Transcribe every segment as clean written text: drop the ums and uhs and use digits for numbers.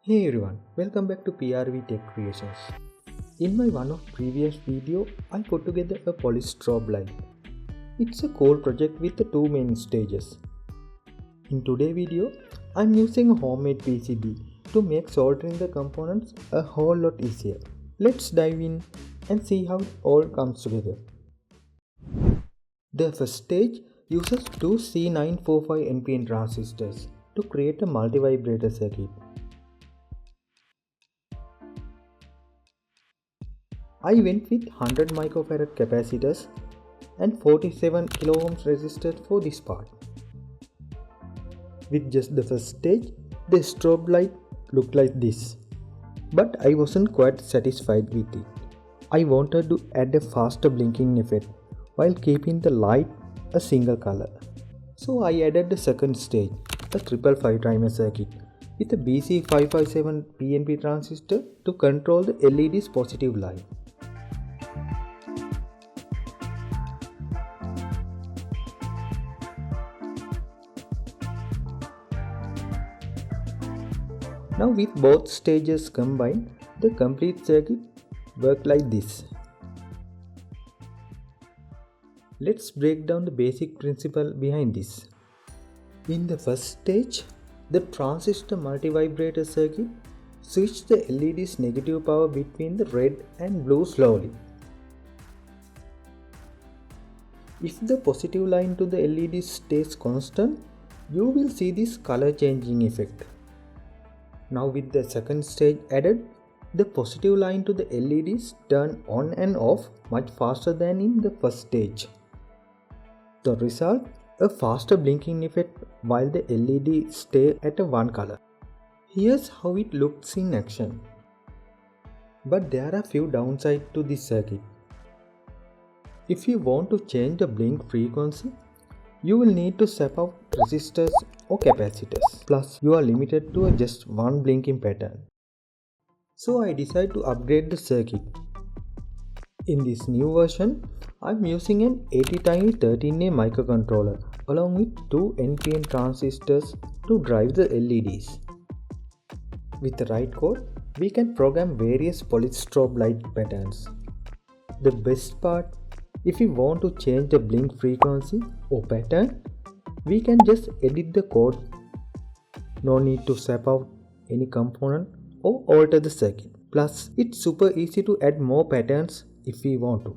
Hey everyone, welcome back to PRV Tech Creations. In my one of previous video, I put together a polystrobe light. It's a cool project with the two main stages. In today's video, I'm using a homemade PCB to make soldering the components a whole lot easier. Let's dive in and see how it all comes together. The first stage uses two C945 NPN transistors to create a multi-vibrator circuit. I went with 100 microfarad capacitors and 47 kiloohms resistors for this part. With just the first stage, the strobe light looked like this. But I wasn't quite satisfied with it. I wanted to add a faster blinking effect while keeping the light a single color. So I added the second stage, a 555 timer circuit with a BC557 PNP transistor to control the LED's positive light. Now with both stages combined, the complete circuit works like this. Let's break down the basic principle behind this. In the first stage, the transistor multi-vibrator circuit switches the LED's negative power between the red and blue slowly. If the positive line to the LED stays constant, you will see this color changing effect. Now with the second stage added, the positive line to the LEDs turn on and off much faster than in the first stage. The result, a faster blinking effect while the LED stay at a one color. Here's how it looks in action. But there are few downsides to this circuit. If you want to change the blink frequency, you will need to swap out resistors or capacitors. Plus, you are limited to just one blinking pattern. So I decided to upgrade the circuit. In this new version, I'm using an ATTiny 13A microcontroller along with two NPN transistors to drive the LEDs. With the right code, we can program various polystrobe light patterns. The best part, if we want to change the blink frequency or pattern, we can just edit the code. No need to swap out any component or alter the circuit. Plus, it's super easy to add more patterns if we want to.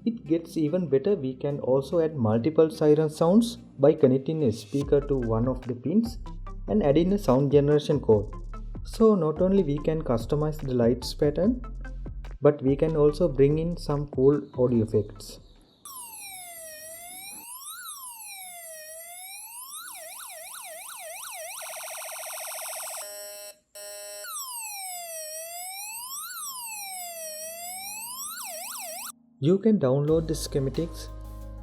It gets even better, we can also add multiple siren sounds by connecting a speaker to one of the pins and adding a sound generation code. So not only we can customize the lights pattern, but we can also bring in some cool audio effects. You can download the schematics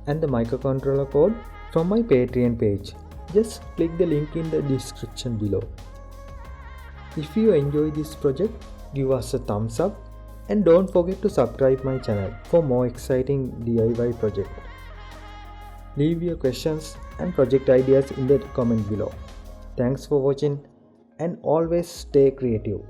and the microcontroller code from my Patreon page. Just click the link in the description below. If you enjoy this project, give us a thumbs up and don't forget to subscribe my channel for more exciting DIY projects. Leave your questions and project ideas in the comment below. Thanks for watching and always stay creative.